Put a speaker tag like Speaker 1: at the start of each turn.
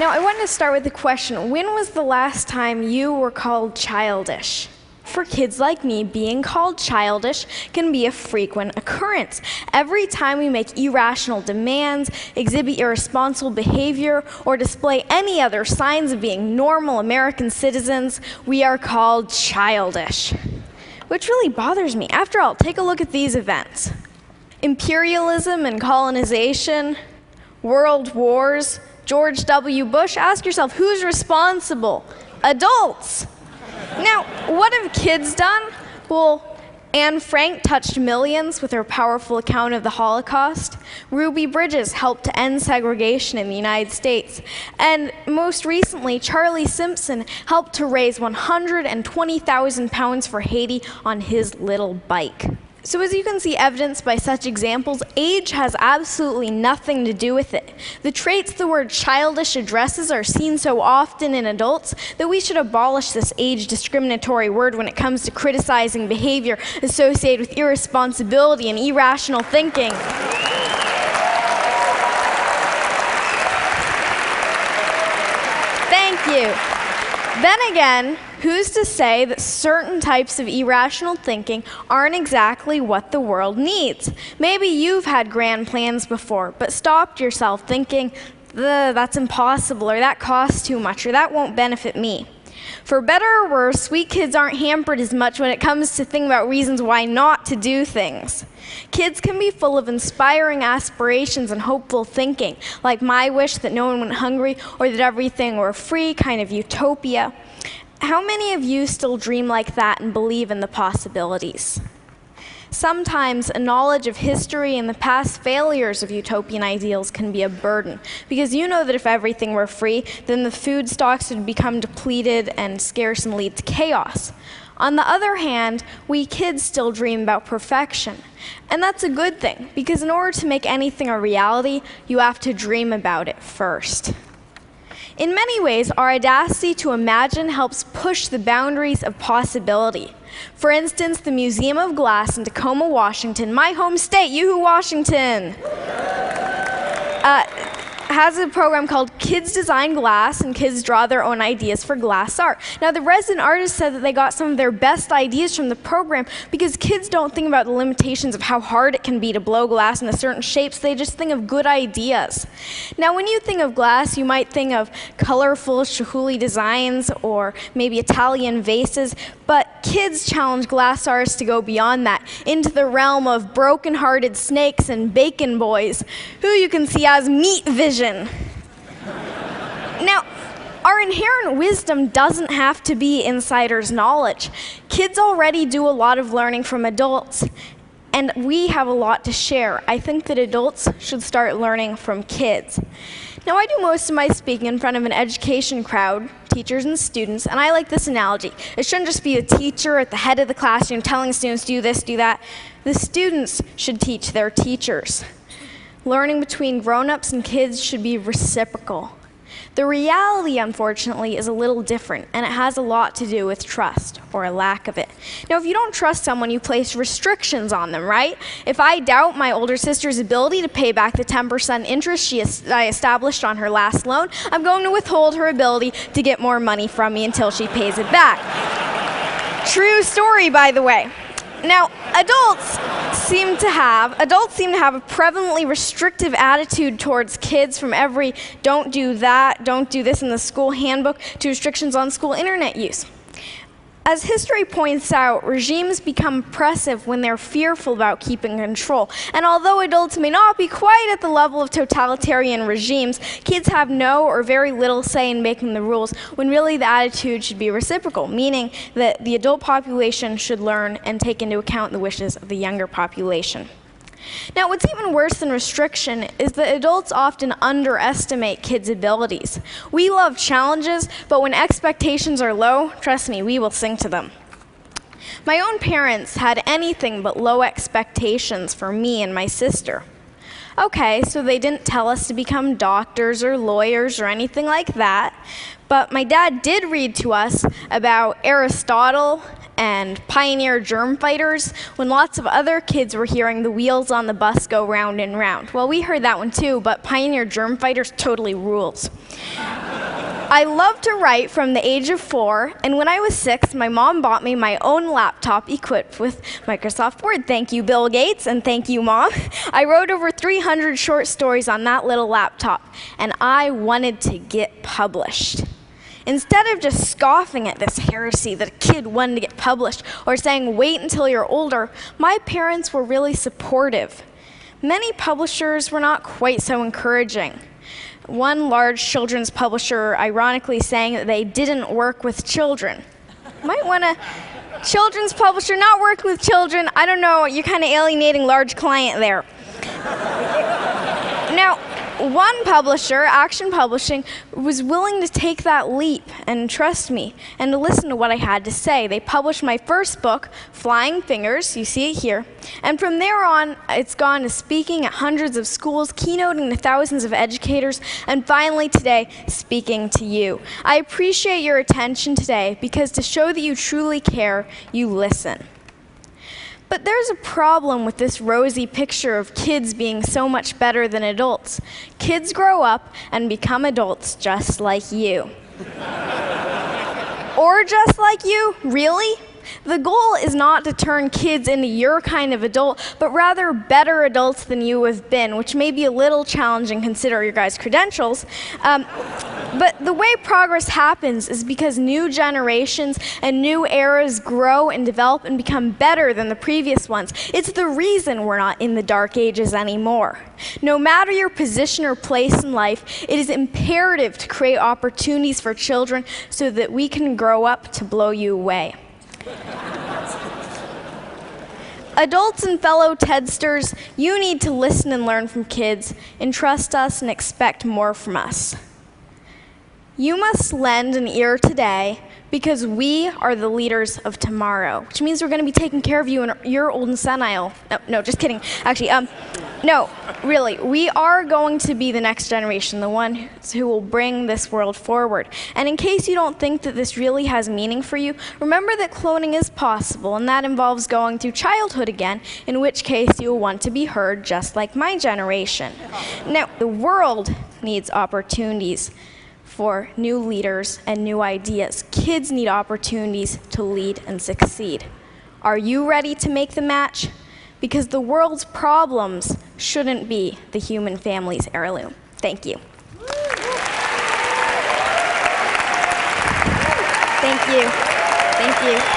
Speaker 1: Now, I wanted to start with the question, when was the last time you were called childish? For kids like me, being called childish can be a frequent occurrence. Every time we make irrational demands, exhibit irresponsible behavior, or display any other signs of being normal American citizens, we are called childish. Which really bothers me. After all, take a look at these events. Imperialism and colonization, world wars, George W. Bush. Ask yourself, who's responsible? Adults. Now, what have kids done? Well, Anne Frank touched millions with her powerful account of the Holocaust. Ruby Bridges helped to end segregation in the United States. And most recently, Charlie Simpson helped to raise 120,000 pounds for Haiti on his little bike. So as you can see evidenced by such examples, age has absolutely nothing to do with it. The traits the word childish addresses are seen so often in adults that we should abolish this age discriminatory word when it comes to criticizing behavior associated with irresponsibility and irrational thinking. Thank you. Then again, who's to say that certain types of irrational thinking aren't exactly what the world needs? Maybe you've had grand plans before, but stopped yourself thinking, that's impossible, or that costs too much, or that won't benefit me. For better or worse, sweet kids aren't hampered as much when it comes to thinking about reasons why not to do things. Kids can be full of inspiring aspirations and hopeful thinking, like my wish that no one went hungry or that everything were free, kind of utopia. How many of you still dream like that and believe in the possibilities? Sometimes a knowledge of history and the past failures of utopian ideals can be a burden, because you know that if everything were free, then the food stocks would become depleted and scarce and lead to chaos. On the other hand, we kids still dream about perfection. And that's a good thing, because in order to make anything a reality, you have to dream about it first. In many ways, our audacity to imagine helps push the boundaries of possibility. For instance, the Museum of Glass in Tacoma, Washington, my home state, yoo-hoo, Washington, has a program called Kids Design Glass, and kids draw their own ideas for glass art. Now, the resident artist said that they got some of their best ideas from the program because kids don't think about the limitations of how hard it can be to blow glass into certain shapes. They just think of good ideas. Now, when you think of glass, you might think of colorful Chihuly designs or maybe Italian vases, but kids challenge glass artists to go beyond that, into the realm of broken-hearted snakes and bacon boys, who you can see as meat vision. Now, our inherent wisdom doesn't have to be insider's knowledge. Kids already do a lot of learning from adults, and we have a lot to share. I think that adults should start learning from kids. Now, I do most of my speaking in front of an education crowd, teachers and students, and I like this analogy. It shouldn't just be a teacher at the head of the classroom telling students, do this, do that. The students should teach their teachers. Learning between grown-ups and kids should be reciprocal. The reality, unfortunately, is a little different, and it has a lot to do with trust, or a lack of it. Now, if you don't trust someone, you place restrictions on them, right? If I doubt my older sister's ability to pay back the 10% interest I established on her last loan, I'm going to withhold her ability to get more money from me until she pays it back. True story, by the way. Now, adults seem to have a prevalently restrictive attitude towards kids, from every don't do that, don't do this in the school handbook, to restrictions on school internet use. As history points out, regimes become oppressive when they're fearful about keeping control. And although adults may not be quite at the level of totalitarian regimes, kids have no or very little say in making the rules, when really the attitude should be reciprocal, meaning that the adult population should learn and take into account the wishes of the younger population. Now, what's even worse than restriction is that adults often underestimate kids' abilities. We love challenges, but when expectations are low, trust me, we will sing to them. My own parents had anything but low expectations for me and my sister. Okay, so they didn't tell us to become doctors or lawyers or anything like that, but my dad did read to us about Aristotle and pioneer germ fighters when lots of other kids were hearing the wheels on the bus go round and round. Well, we heard that one too, but pioneer germ fighters totally rules. I love to write from the age of 4, and when I was 6, my mom bought me my own laptop equipped with Microsoft Word. Thank you, Bill Gates, and thank you, Mom. I wrote over 300 short stories on that little laptop, and I wanted to get published. Instead of just scoffing at this heresy that a kid wanted to get published or saying, wait until you're older, my parents were really supportive. Many publishers were not quite so encouraging. One large children's publisher ironically saying that they didn't work with children. Might want to, children's publisher not working with children, I don't know, you're kind of alienating large client there. Now, one publisher, Action Publishing, was willing to take that leap and trust me and to listen to what I had to say. They published my first book, Flying Fingers, you see it here, and from there on, it's gone to speaking at hundreds of schools, keynoting to thousands of educators, and finally today, speaking to you. I appreciate your attention today because to show that you truly care, you listen. But there's a problem with this rosy picture of kids being so much better than adults. Kids grow up and become adults just like you. Or just like you? Really? The goal is not to turn kids into your kind of adult, but rather better adults than you have been, which may be a little challenging considering your guys' credentials. But the way progress happens is because new generations and new eras grow and develop and become better than the previous ones. It's the reason we're not in the dark ages anymore. No matter your position or place in life, it is imperative to create opportunities for children so that we can grow up to blow you away. Adults and fellow Tedsters, you need to listen and learn from kids, and trust us and expect more from us. You must lend an ear today because we are the leaders of tomorrow, which means we're going to be taking care of you in your old and senile. No, just kidding. Actually, no, really, we are going to be the next generation, the one who will bring this world forward. And in case you don't think that this really has meaning for you, remember that cloning is possible, and that involves going through childhood again, in which case you will want to be heard just like my generation. Now, the world needs opportunities for new leaders and new ideas. Kids need opportunities to lead and succeed. Are you ready to make the match? Because the world's problems shouldn't be the human family's heirloom. Thank you. Thank you. Thank you.